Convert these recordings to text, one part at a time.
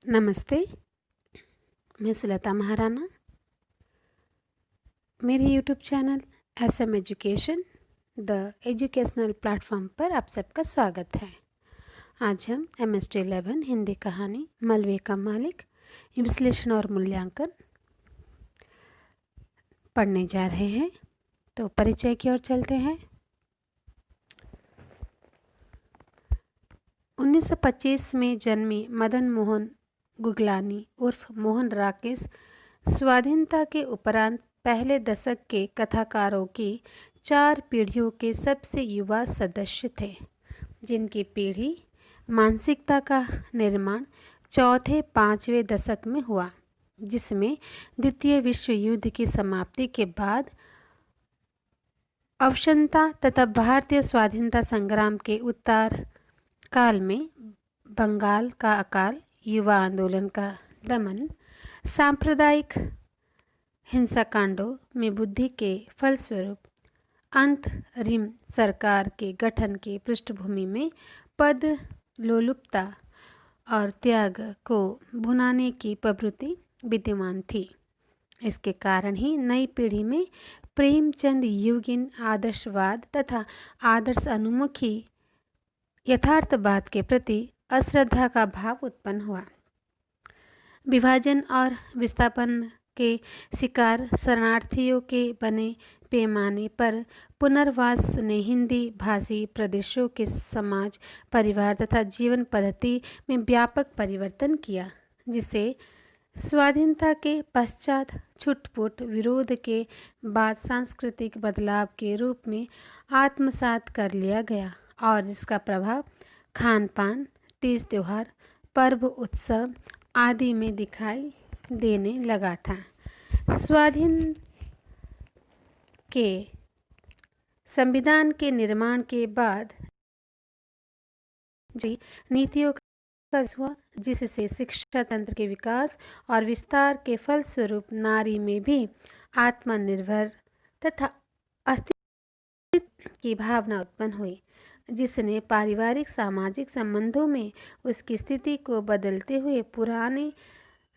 नमस्ते। मैं सुलता महाराणा। मेरे YouTube channel SM education the educational platform पर आप सबका स्वागत है। आज हम MST 11 हिंदी कहानी मलबे का मालिक विश्लेषण और मूल्यांकन पढ़ने जा रहे हैं। तो परिचय की ओर चलते हैं। 1925 में जन्मी मदन मोहन गुगलानी उर्फ मोहन राकेश स्वाधीनता के उपरांत पहले दशक के कथाकारों की 4 पीढ़ियों के सबसे युवा सदस्य थे, जिनकी पीढ़ी मानसिकता का निर्माण चौथे 5वें दशक में हुआ, जिसमें द्वितीय विश्व युद्ध की समाप्ति के बाद अवसन्नता तथा भारतीय स्वाधीनता संग्राम के उत्तर काल में बंगाल का अकाल, युवा आंदोलन का दमन, सांप्रदायिक हिंसाकांडों में बुद्धि के फलस्वरूप अंतरिम सरकार के गठन के पृष्ठभूमि में पद लोलुपता और त्याग को भुनाने की प्रवृत्ति विद्यमान थी। इसके कारण ही नई पीढ़ी में प्रेमचंद युगीन आदर्शवाद तथा आदर्श अनुमुखी यथार्थवाद के प्रति अश्रद्धा का भाव उत्पन्न हुआ। विभाजन और विस्थापन के शिकार शरणार्थियों के बने पैमाने पर पुनर्वास ने हिंदी भाषी प्रदेशों के समाज, परिवार तथा जीवन पद्धति में व्यापक परिवर्तन किया, जिसे स्वाधीनता के पश्चात छुटपुट विरोध के बाद सांस्कृतिक बदलाव के रूप में आत्मसात कर लिया गया और जिसका प्रभाव खान पान, तीज त्योहार, पर्व उत्सव आदि में दिखाई देने लगा था। स्वाधीन के संविधान के निर्माण के बाद नीतियों का विकास हुआ, जिससे शिक्षा तंत्र के विकास और विस्तार के फलस्वरूप नारी में भी आत्मनिर्भर तथा अस्तित्व की भावना उत्पन्न हुई, जिसने पारिवारिक सामाजिक संबंधों में उसकी स्थिति को बदलते हुए पुराने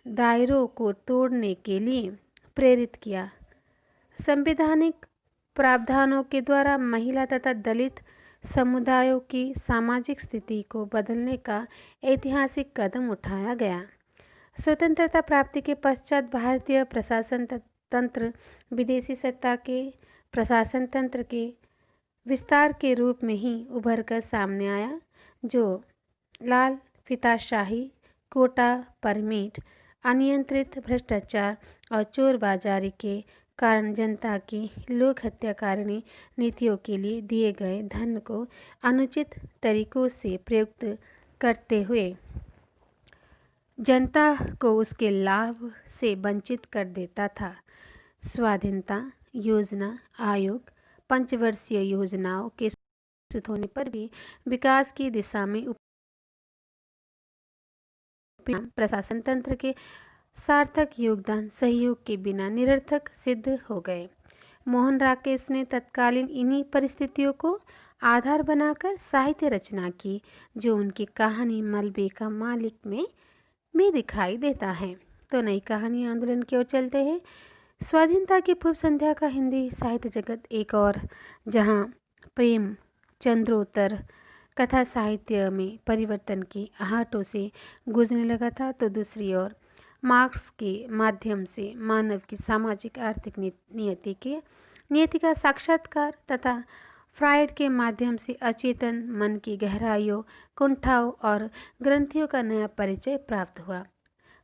दायरों को तोड़ने के लिए प्रेरित किया। संवैधानिक प्रावधानों के द्वारा महिला तथा दलित समुदायों की सामाजिक स्थिति को बदलने का ऐतिहासिक कदम उठाया गया। स्वतंत्रता प्राप्ति के पश्चात भारतीय प्रशासन तंत्र विदेशी सत्ता के प्रशासन तंत्र के विस्तार के रूप में ही उभर कर सामने आया, जो लाल फीताशाही, कोटा परमिट, अनियंत्रित भ्रष्टाचार और चोर बाजारी के कारण जनता की लोक हत्याकारिणी नीतियों के लिए दिए गए धन को अनुचित तरीकों से प्रयुक्त करते हुए जनता को उसके लाभ से वंचित कर देता था। स्वाधीनता योजना आयोग पंचवर्षीय योजनाओं के शुरू होने पर भी विकास की दिशा में प्रशासन तंत्र के सार्थक योगदान सहयोग के बिना निरर्थक सिद्ध हो गए। मोहन राकेश ने तत्कालीन इन्हीं परिस्थितियों को आधार बनाकर साहित्य रचना की, जो उनकी कहानी मलबे का मालिक में दिखाई देता है। तो नई कहानी आंदोलन की ओर चलते हैं। स्वाधीनता की पूर्व संध्या का हिंदी साहित्य जगत एक और जहां प्रेम चंद्रोत्तर कथा साहित्य में परिवर्तन की आहटों से गुजरने लगा था, तो दूसरी ओर मार्क्स के माध्यम से मानव की सामाजिक आर्थिक नियति का साक्षात्कार तथा फ्राइड के माध्यम से अचेतन मन की गहराइयों, कुंठाओं और ग्रंथियों का नया परिचय प्राप्त हुआ।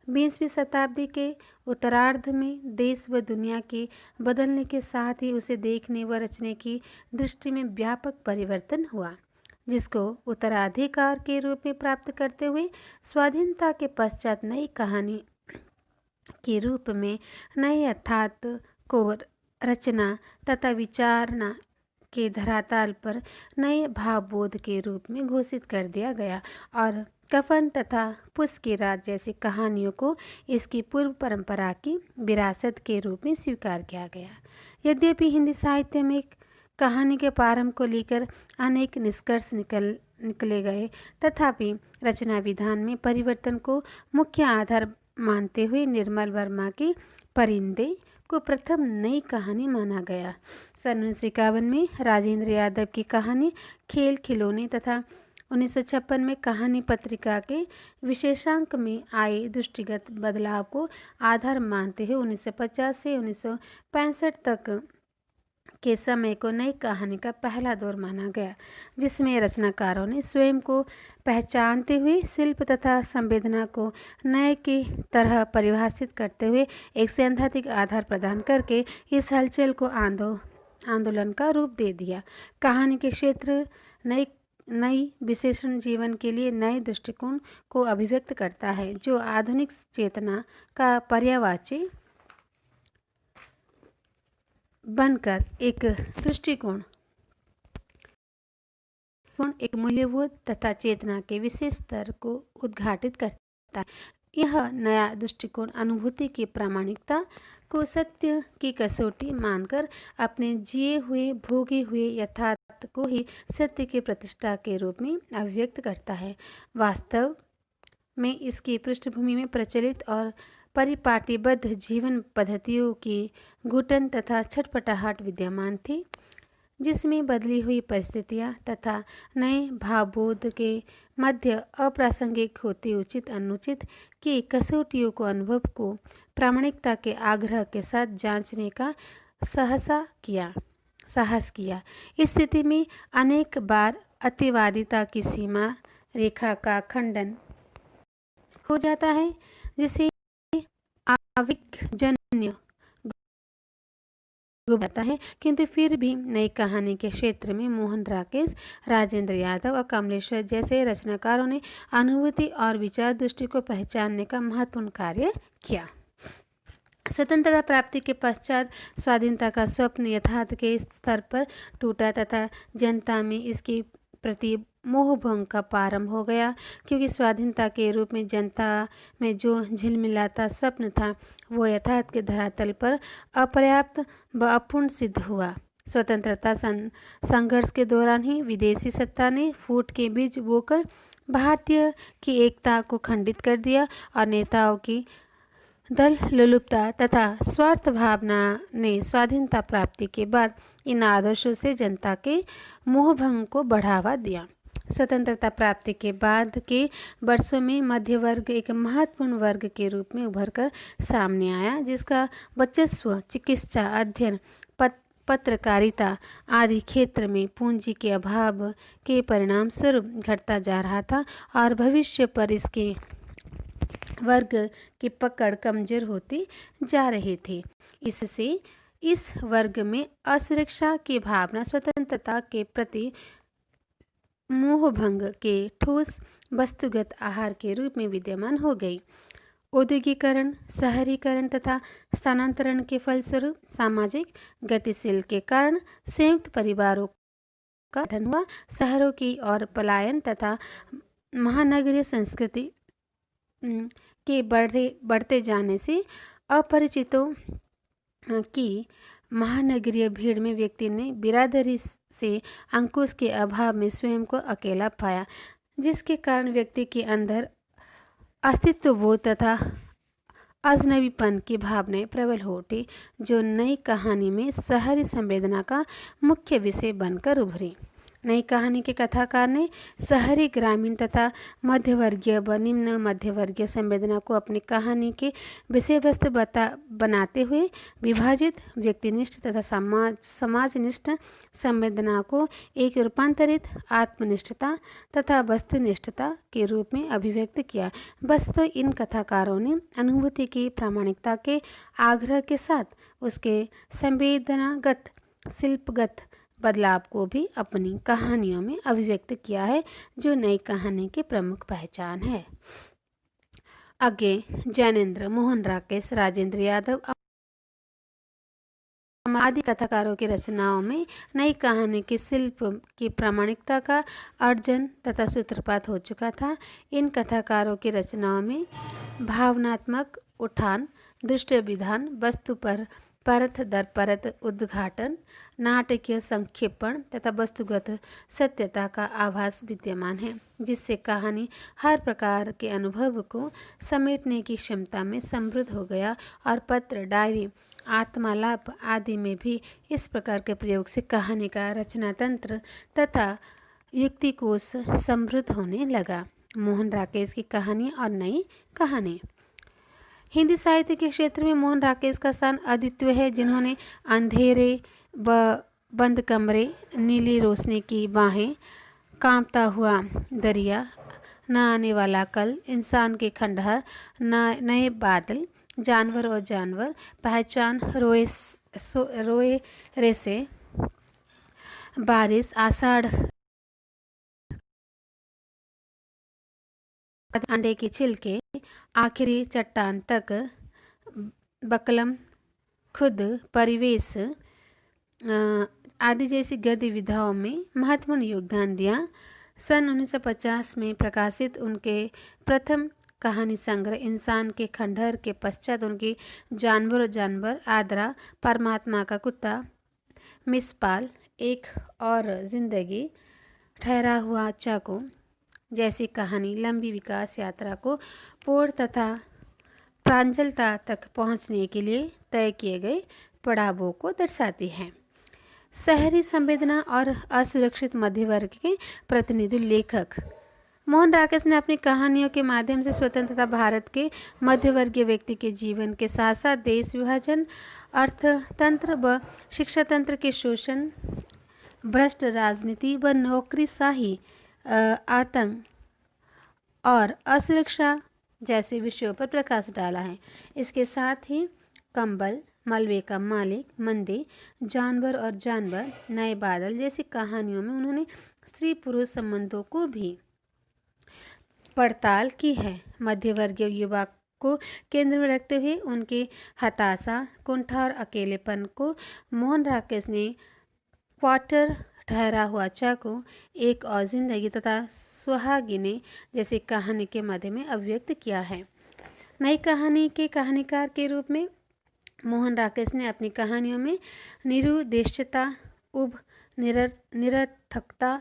20वीं शताब्दी के उत्तरार्ध में देश व दुनिया के बदलने के साथ ही उसे देखने व रचने की दृष्टि में व्यापक परिवर्तन हुआ, जिसको उत्तराधिकार के रूप में प्राप्त करते हुए स्वाधीनता के पश्चात नई कहानी के रूप में नए अर्थात को रचना तथा विचारणा के धरातल पर नए भावबोध के रूप में घोषित कर दिया गया और कफन तथा पुष्प की रात जैसी कहानियों को इसकी पूर्व परंपरा की विरासत के रूप में स्वीकार किया गया। यद्यपि हिंदी साहित्य में कहानी के प्रारंभ को लेकर अनेक निष्कर्ष निकले गए, तथापि रचना विधान में परिवर्तन को मुख्य आधार मानते हुए निर्मल वर्मा की परिंदे को प्रथम नई कहानी माना गया। सन 1951 में राजेंद्र यादव की कहानी खेल खिलौने तथा 1956 में कहानी पत्रिका के विशेषांक में आए दृष्टिगत बदलाव को आधार मानते हुए 1950 से 1965 तक के समय को नई कहानी का पहला दौर माना गया, जिसमें रचनाकारों ने स्वयं को पहचानते हुए शिल्प तथा संवेदना को नए की तरह परिभाषित करते हुए एक सैद्धांतिक आधार प्रदान करके इस हलचल को आंदोलन का रूप दे दिया। कहानी के क्षेत्र नई विशेषण जीवन के लिए नए दृष्टिकोण को अभिव्यक्त करता है, जो आधुनिक चेतना का पर्यायवाची बनकर एक दृष्टिकोण एक मूल्यबोध तथा चेतना के विशेष स्तर को उद्घाटित करता है। यह नया दृष्टिकोण अनुभूति की प्रामाणिकता को सत्य की कसौटी मानकर अपने जिए हुए भोगे हुए यथार्थ को ही सत्य की प्रतिष्ठा के रूप में अभिव्यक्त करता है। वास्तव में इसकी पृष्ठभूमि में प्रचलित और परिपाटीबद्ध जीवन पद्धतियों की घुटन तथा छटपटाहट विद्यमान थी, जिसमें बदली हुई परिस्थितियां तथा नए भावबोध के मध्य अप्रासंगिक होती उचित अनुचित की कसौटियों को अनुभव को प्रामाणिकता के आग्रह के साथ जांचने का साहस किया। इस स्थिति में अनेक बार अतिवादिता की सीमा रेखा का खंडन हो जाता है, जिसे आवेगजन्य जाता है, किंतु फिर भी नई कहानी के क्षेत्र में मोहन राकेश, राजेंद्र यादव और कमलेश्वर जैसे रचनाकारों ने अनुभूति और विचार दृष्टि को पहचानने का महत्वपूर्ण कार्य किया। स्वतंत्रता प्राप्ति के पश्चात स्वाधीनता का स्वप्न यथार्थ के स्तर पर टूटा तथा जनता में इसके प्रति मोहभंग का प्रारंभ हो गया, क्योंकि स्वाधीनता के रूप में जनता में जो झिलमिलाता स्वप्न था वो यथार्थ के धरातल पर अपर्याप्त व अपूर्ण सिद्ध हुआ। स्वतंत्रता संघर्ष के दौरान ही विदेशी सत्ता ने फूट के बीज बोकर भारतीय की एकता को खंडित कर दिया और नेताओं की दल लोलुपता तथा स्वार्थ भावना ने स्वाधीनता प्राप्ति के बाद इन आदर्शों से जनता के मोहभंग को बढ़ावा दिया। स्वतंत्रता प्राप्ति के बाद के वर्षों में मध्य वर्ग एक महत्वपूर्ण वर्ग के रूप में उभरकर सामने आया, जिसका वर्चस्व चिकित्सा, अध्ययन, पत्रकारिता आदि क्षेत्र में पूंजी के अभाव के परिणाम स्वरूप घटता जा रहा था और भविष्य पर इसके वर्ग की पकड़ कमजोर होती जा रही थी। इससे इस वर्ग में असुरक्षा की भावना स्वतंत्रता के प्रति मोहभंग के ठोस वस्तुगत आहार के रूप में विद्यमान हो गई। औद्योगिकरण, शहरीकरण तथा स्थानांतरण के फलस्वरूप सामाजिक गतिशील के कारण संयुक्त परिवारों का गठन हुआ। शहरों की ओर पलायन तथा महानगरीय संस्कृति के बढ़ते जाने से अपरिचितों की महानगरीय भीड़ में व्यक्ति ने बिरादरी से अंकुश के अभाव में स्वयं को अकेला पाया, जिसके कारण व्यक्ति के अंदर अस्तित्व बोध तथा अजनबीपन की भावनाएं प्रबल हो उठी, जो नई कहानी में शहरी संवेदना का मुख्य विषय बनकर उभरी। नई कहानी के कथाकार ने शहरी, ग्रामीण तथा मध्यवर्गीय व निम्न मध्यवर्गीय संवेदना को अपनी कहानी के विषय वस्तु बनाते हुए विभाजित व्यक्तिनिष्ठ तथा समाजनिष्ठ संवेदना को एक रूपांतरित आत्मनिष्ठता तथा वस्तुनिष्ठता के रूप में अभिव्यक्त किया। वस्तु इन कथाकारों ने अनुभूति की प्रामाणिकता के आग्रह के साथ उसके संवेदनागत, शिल्पगत बदलाव को भी अपनी कहानियों में अभिव्यक्त किया है, जो नई कहानी की प्रमुख पहचान है। आगे ज्ञानेंद्र, मोहन राकेश, राजेंद्र यादव आदि कथाकारों की रचनाओं में नई कहानी के शिल्प की प्रामाणिकता का अर्जन तथा सूत्रपात हो चुका था। इन कथाकारों की रचनाओं में भावनात्मक उठान, दृश्य विधान, वस्तु पर परत दर परत उद्घाटन, नाटकीय संक्षेपण तथा वस्तुगत सत्यता का आभास विद्यमान है, जिससे कहानी हर प्रकार के अनुभव को समेटने की क्षमता में समृद्ध हो गया। और पत्र, डायरी, आत्मालाप आदि में भी इस प्रकार के प्रयोग से कहानी का रचना तंत्र तथा युक्तिकोश समृद्ध होने लगा। मोहन राकेश की कहानी और नई कहानी। हिंदी साहित्य के क्षेत्र में मोहन राकेश का स्थान अद्वितीय है, जिन्होंने अंधेरे बंद कमरे, नीली रोशनी की बाहें, कांपता हुआ दरिया, न आने वाला कल, इंसान के खंडहर, नए बादल, जानवर और जानवर, पहचान, रोए रेसे, बारिश, आषाढ़, अंडे के छिलके, आखिरी चट्टान तक, बकलम, खुद, परिवेश आदि जैसी गतिविधियों में महत्वपूर्ण योगदान दिया। सन 1950 में प्रकाशित उनके प्रथम कहानी संग्रह इंसान के खंडहर के पश्चात उनकी जानवर और जानवर, आदरा, परमात्मा का कुत्ता, मिसपाल, एक और जिंदगी, ठहरा हुआ चाकू जैसी कहानी लंबी विकास यात्रा को पूर्ण तथा प्रांजलता तक पहुंचने के लिए तय किए गए पड़ावों को दर्शाती है। शहरी संवेदना और असुरक्षित मध्य वर्ग के प्रतिनिधि लेखक मोहन राकेश ने अपनी कहानियों के माध्यम से स्वतंत्रता भारत के मध्यवर्गीय व्यक्ति के जीवन के साथ साथ देश विभाजन, अर्थतंत्र व शिक्षा तंत्र के शोषण, भ्रष्ट राजनीति व नौकरीशाही, आतंक और असुरक्षा जैसे विषयों पर प्रकाश डाला है। इसके साथ ही कंबल, मलबे का मालिक, मंदिर, जानवर और जानवर, नए बादल जैसी कहानियों में उन्होंने स्त्री पुरुष संबंधों को भी पड़ताल की है। मध्यवर्गीय युवा को केंद्र में रखते हुए उनके हताशा, कुंठा और अकेलेपन को मोहन राकेश ने क्वार्टर, ठहरा हुआ चाकू, एक और जिंदगी तथा सुहागिने जैसी कहानी के माध्यम में अभिव्यक्त किया है। नई कहानी के कहानीकार के रूप में मोहन राकेश ने अपनी कहानियों में निरुद्देश्यता, निरर्थकता,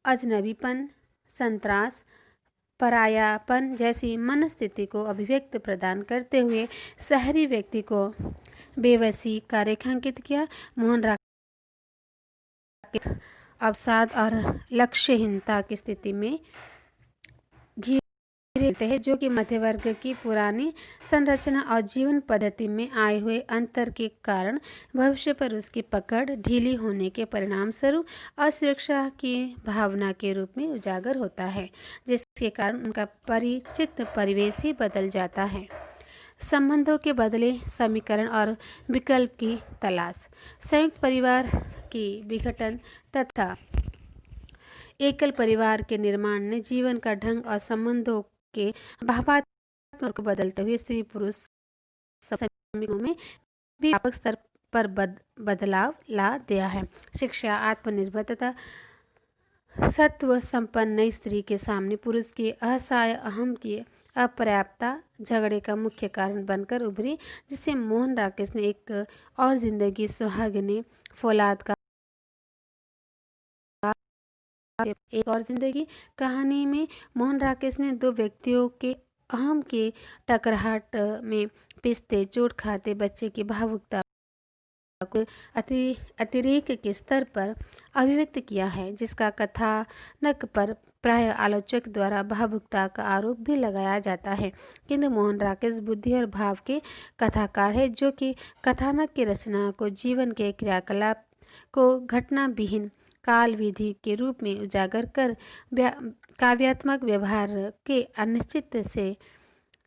अजनबीपन, संत्रास, परायापन जैसी मनस्थिति को अभिव्यक्त प्रदान करते हुए शहरी व्यक्ति को बेबसी का रेखांकित किया। मोहन राकेश अवसाद और लक्ष्यहीनता की स्थिति में रहते हैं, जो कि मध्य वर्ग की पुरानी संरचना और जीवन पद्धति में आए हुए अंतर के कारण भविष्य पर उसकी पकड़ ढीली होने के परिणाम स्वरूप असुरक्षा की भावना के रूप में उजागर होता है, जिसके कारण उनका परिचित परिवेश ही बदल जाता है। संबंधों के बदले समीकरण और विकल्प की तलाश, संयुक्त परिवार की विघटन तथा एकल परिवार के निर्माण ने जीवन का ढंग और संबंधों के भावात्मक को बदलते हुए स्त्री पुरुष संबंधों में भी व्यापक स्तर पर बदलाव ला दिया है। शिक्षा, आत्मनिर्भर तथा सत्व संपन्न नई स्त्री के सामने पुरुष की असहाय अहम की अपर्याप्तता झगड़े का मुख्य कारण बनकर उभरी, जिससे मोहन राकेश ने एक और जिंदगी, सुहागिने, फौलाद का एक और जिंदगी कहानी में मोहन राकेश ने दो व्यक्तियों के अहम के टकराहट में पिसते, चोट खाते बच्चे की भावुकता को अतिरेक के स्तर पर अभिव्यक्त किया है, जिसका कथानक पर प्राय आलोचक द्वारा भावुकता का आरोप भी लगाया जाता है। किंतु मोहन राकेश बुद्धि और भाव के कथाकार है, जो कि कथानक की रचना को जीवन के क्रियाकलाप को घटना विहीन काल विधि के रूप में उजागर कर काव्यात्मक व्यवहार के अनिश्चित से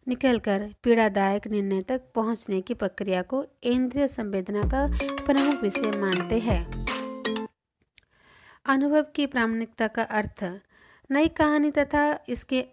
निकलकर पीड़ादायक निर्णय तक पहुंचने की प्रक्रिया को इंद्रिय संवेदना का प्रमुख विषय मानते हैं। अनुभव की प्रामाणिकता का अर्थ, नई कहानी तथा इसके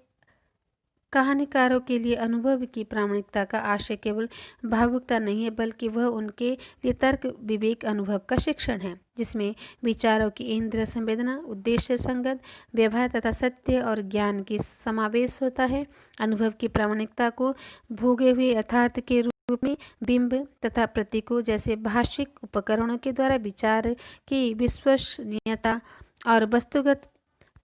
कहानीकारों के लिए अनुभव की प्रामाणिकता का आशय केवल भावुकता नहीं है, बल्कि वह उनके लिए तर्क, विवेक, अनुभव का शिक्षण है, जिसमें विचारों की इंद्रिय संवेदना, उद्देश्य संगत व्यवहार तथा सत्य और ज्ञान की समावेश होता है। अनुभव की प्रामाणिकता को भोगे हुए यथार्थ के रूप रूप में बिंब तथा प्रतीकों जैसे भाषिक उपकरणों के द्वारा विचार की विश्वसनीयता और वस्तुगत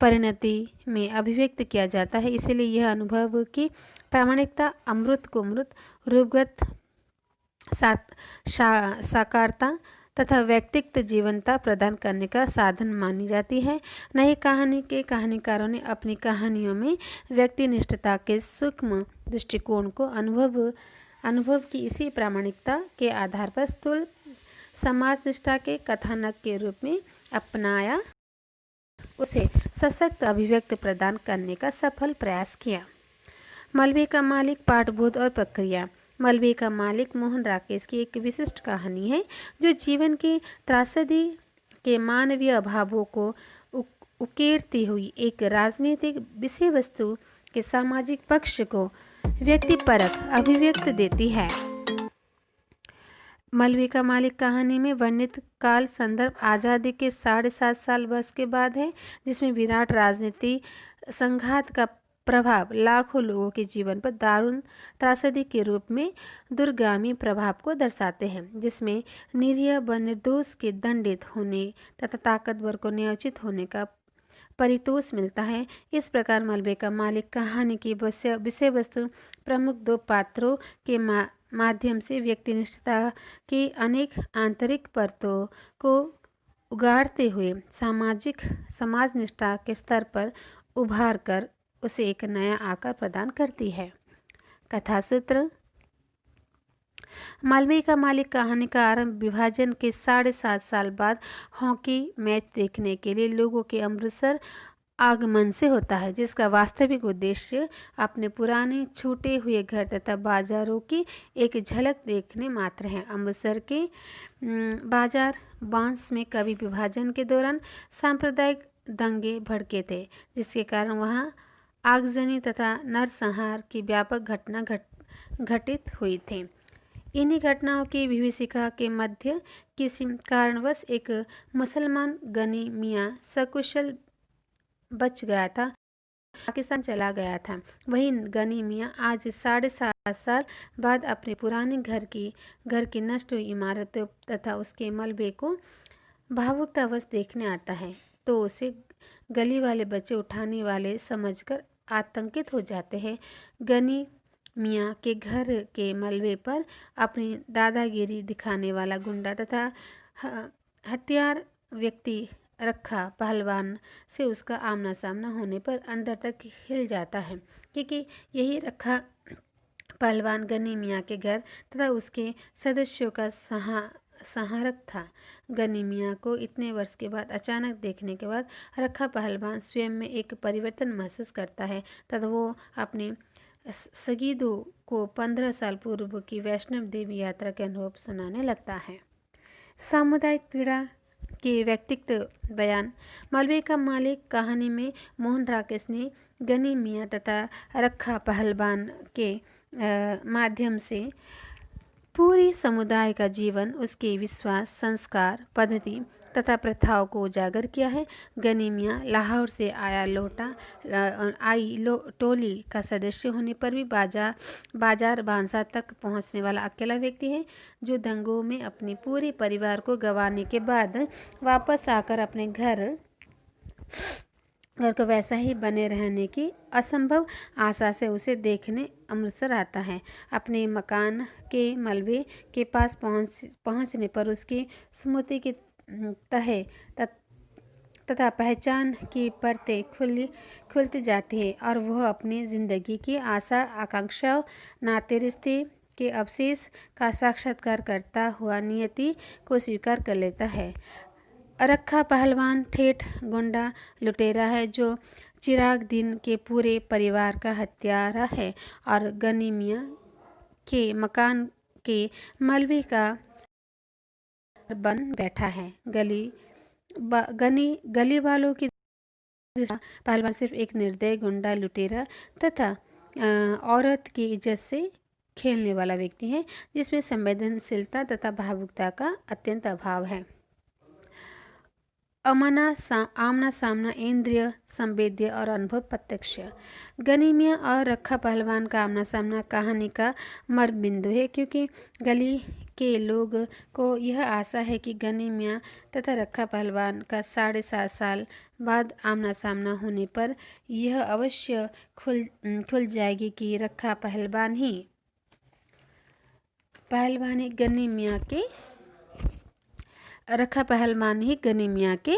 परिणति में अभिव्यक्त किया जाता है। इसलिए यह अनुभव की प्रामाणिकता अमृत को मृत, रूपगत साकारता तथा व्यक्तिगत जीवनता प्रदान करने का साधन मानी जाती है। नई कहानी के कहानीकारों ने अपनी कहानियों में व्यक्तिनिष्ठता के सूक्ष्म दृष्टिकोण को अनुभव की इसी प्रामाणिकता के आधार पर स्थूल समाज निष्ठा के कथानक के रूप में अपनाया, उसे सशक्त अभिव्यक्ति प्रदान करने का सफल प्रयास किया। मलबे का मालिक, पाठबोध और प्रक्रिया। मलबे का मालिक मोहन राकेश की एक विशिष्ट कहानी है जो जीवन की त्रासदी के मानवीय अभावों को उकेरती हुई एक राजनीतिक विषय वस्तु के सामाजिक पक्ष को व्यक्तिपरक अभिव्यक्ति देती है। मलबे का मालिक कहानी में वर्णित काल संदर्भ आज़ादी के 7.5 साल वर्ष के बाद है, जिसमें विराट राजनीति संघात का प्रभाव लाखों लोगों के जीवन पर दारुण त्रासदी के रूप में दूरगामी प्रभाव को दर्शाते हैं, जिसमें निरीह व निर्दोष के दंडित होने तथा ताकतवर को न्यायोचित होने का परितोष मिलता है। इस प्रकार मलबे का मालिक कहानी की विषय वस्तु प्रमुख दो पात्रों के माध्यम से व्यक्तिनिष्ठता की अनेक आंतरिक परतों को उगाड़ते हुए समाज निष्ठा के स्तर पर उभार कर उसे एक नया आकार प्रदान करती है। कथा सूत्र। मलबे का मालिक कहानी का आरंभ विभाजन के 7.5 साल बाद हॉकी मैच देखने के लिए लोगों के अमृतसर आगमन से होता है, जिसका वास्तविक उद्देश्य अपने पुराने छूटे हुए घर तथा बाजारों की एक झलक देखने मात्र है। अमृतसर के बाजार बांस में कभी विभाजन के दौरान सांप्रदायिक दंगे भड़के थे, जिसके कारण वहां आगजनी तथा नरसंहार की व्यापक घटना घटित हुई थी। इन्हीं घटनाओं की विभीषिका के मध्य किसी कारणवश एक मुसलमान गनी मियाँ सकुशल बच गया था, पाकिस्तान चला गया था। वही गनी मियाँ आज 7.5 साल बाद अपने पुराने घर की नष्ट हुई इमारतों तथा उसके मलबे को भावुकतावश देखने आता है, तो उसे गली वाले बच्चे उठाने वाले समझकर आतंकित हो जाते हैं। गनी मियाँ के घर के मलबे पर अपनी दादागिरी दिखाने वाला गुंडा तथा हथियार व्यक्ति रखा पहलवान से उसका आमना सामना होने पर अंदर तक हिल जाता है, क्योंकि यही रखा पहलवान गनी मियाँ के घर तथा उसके सदस्यों का सहारक था। गनी मियाँ को इतने वर्ष के बाद अचानक देखने के बाद रखा पहलवान स्वयं में एक परिवर्तन महसूस करता है तथा वो अपने सगीदों को 15 साल पूर्व की वैष्णव देवी यात्रा के अनुभव सुनाने लगता है। सामुदायिक पीड़ा के व्यक्तिगत बयान। मलबे का मालिक कहानी में मोहन राकेश ने गनी मियाँ तथा रखा पहलवान के माध्यम से पूरी समुदाय का जीवन, उसके विश्वास, संस्कार, पद्धति तथा प्रथाओं को उजागर किया है। गनी मियाँ लाहौर से टोली का सदस्य होने पर भी बाजार बांसा तक पहुंचने वाला अकेला व्यक्ति है, जो दंगों में अपने पूरे परिवार को गंवाने के बाद वापस आकर अपने घर को वैसा ही बने रहने की असंभव आशा से उसे देखने अमृतसर आता है। अपने मकान के मलबे के पास पहुंचने पर उसकी स्मृति की तहे तथा पहचान की परतें खुलती जाती है और वह अपनी जिंदगी की आशा आकांक्षाओं, नाते रिश्ते के अवशेष का साक्षात्कार करता हुआ नियति को स्वीकार कर लेता है। रखा पहलवान ठेठ गुंडा लुटेरा है, जो चिराग दिन के पूरे परिवार का हत्यारा है और गनी मियाँ के मकान के मलबे का बन बैठा है। गली वालों की पहलवान सिर्फ एक निर्दयी गुंडा लुटेरा तथा औरत की इज्जत से खेलने वाला व्यक्ति है, जिसमें संवेदनशीलता तथा भावुकता का अत्यंत अभाव है। आमना सामना इंद्रिय संवेद्य और अनुभव प्रत्यक्ष। गनी मियाँ और रखा पहलवान का आमना सामना कहानी का मर्म बिंदु है, क्योंकि गली के लोग को यह आशा है कि गनी मियाँ तथा रखा पहलवान का 7.5 साल बाद आमना सामना होने पर यह अवश्य खुल जाएगी कि रखा पहलवान ही गनी मियाँ के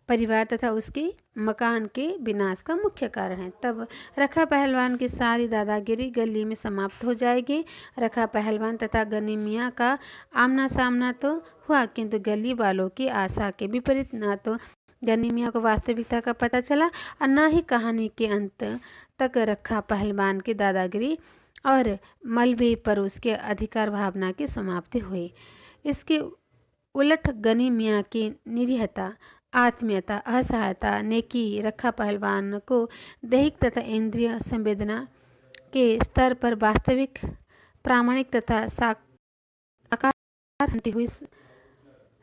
परिवार तथा उसके मकान के विनाश का मुख्य कारण है। तब रखा पहलवान की सारी दादागिरी गली में समाप्त हो जाएगी। रखा पहलवान तथा गनी मियाँ का आमना सामना तो हुआ, किंतु गली वालों की आशा के विपरीत न तो गनी मियाँ को वास्तविकता का पता चला और न ही कहानी के अंत तक रखा पहलवान की दादागिरी और मलबे पर उसके अधिकार भावना की समाप्ति हुई। इसके उलट गनी मियाँ की निरीहता, आत्मीयता, असहायता, नेकी रखा पहलवान को दैहिक तथा इंद्रिय संवेदना के स्तर पर वास्तविक, प्रामाणिक तथा साकार बनती हुई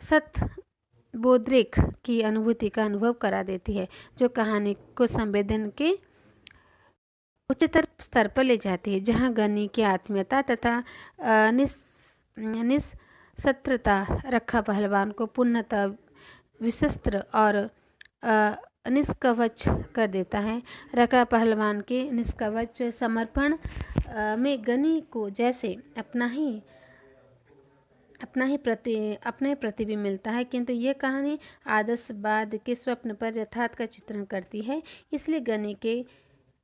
सत्बोधरेख की अनुभूति का अनुभव करा देती है, जो कहानी को संवेदन के उच्चतर स्तर पर ले जाती है, जहाँ गनी की आत्मीयता तथा निस्सत्रता रखा पहलवान को पूर्णतः विशस्त्र और निष्कवच कर देता है। रखा पहलवान के निष्कवच समर्पण में गनी को जैसे अपना ही प्रतिबिंब मिलता है, किंतु यह कहानी आदर्शवाद के स्वप्न पर यथार्थ का चित्रण करती है। इसलिए गनी के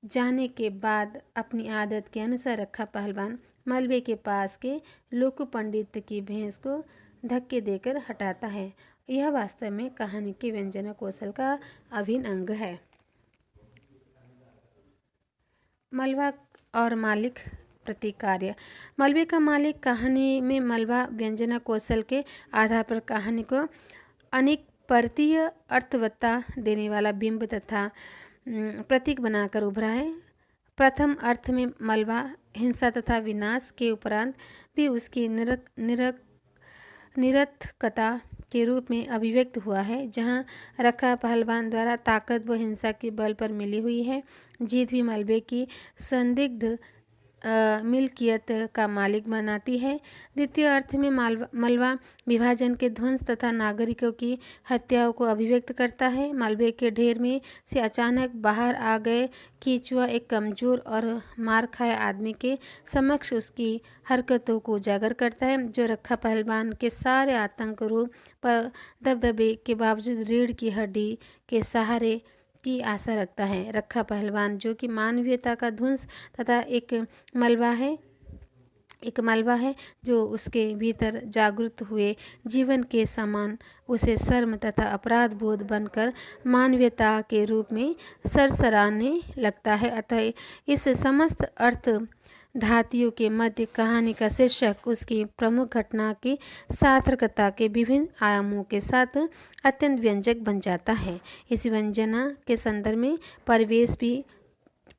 जाने के बाद अपनी आदत के अनुसार रखा पहलवान मलबे के पास के लोकु पंडित की भैंस को धक्के देकर हटाता है। यह वास्तव में कहानी के व्यंजना कौशल का अभिन्न अंग है। मलबा और मालिक प्रतिकार्य। मलबे का मालिक कहानी में मलबा व्यंजना कौशल के आधार पर कहानी को अनेक परतीय अर्थवत्ता देने वाला बिंब तथा प्रतीक बनाकर उभरा है। प्रथम अर्थ में मलबा हिंसा तथा विनाश के उपरांत भी उसकी निरर्थकता के रूप में अभिव्यक्त हुआ है, जहां रखा पहलवान द्वारा ताकत व हिंसा के बल पर मिली हुई है। जीत भी मलबे की संदिग्ध मिल्कियत का मालिक बनाती है। द्वितीय अर्थ में मलबा विभाजन के ध्वंस तथा नागरिकों की हत्याओं को अभिव्यक्त करता है। मलबे के ढेर में से अचानक बाहर आ गए कीचुआ एक कमजोर और मार खाए आदमी के समक्ष उसकी हरकतों को उजागर करता है, जो रखा पहलवान के सारे आतंक रूप पर दबदबे के बावजूद रीढ़ की हड्डी के सहारे की आशा रखता है। रखा पहलवान जो कि मानवीयता का ध्वंस तथा एक मलबा है जो उसके भीतर जागृत हुए जीवन के समान उसे शर्म तथा अपराध बोध बनकर मानवीयता के रूप में सरसराने लगता है। अतः इस समस्त अर्थ धातियों के मध्य कहानी का शीर्षक उसकी प्रमुख घटना की सार्थकता के विभिन्न आयामों के साथ अत्यंत व्यंजक बन जाता है। इस व्यंजना के संदर्भ में परिवेश भी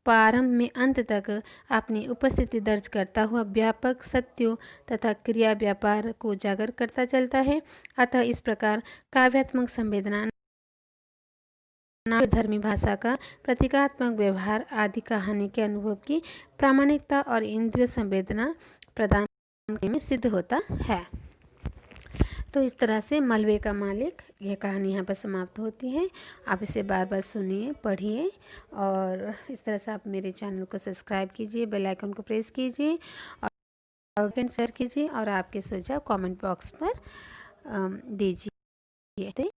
प्रारंभ में अंत तक अपनी उपस्थिति दर्ज करता हुआ व्यापक सत्यों तथा क्रिया व्यापार को उजागर करता चलता है। अतः इस प्रकार काव्यात्मक संवेदना, धर्मी भाषा का प्रतीकात्मक व्यवहार आदि कहानी के अनुभव की प्रामाणिकता और इंद्रिय संवेदना प्रदान करने में सिद्ध होता है। तो इस तरह से मलबे का मालिक, यह कहानी यहाँ पर समाप्त होती है। आप इसे बार बार सुनिए, पढ़िए और इस तरह से आप मेरे चैनल को सब्सक्राइब कीजिए, बेल आइकन को प्रेस कीजिए और शेयर कीजिए और आपके सुझाव कमेंट बॉक्स पर दीजिए।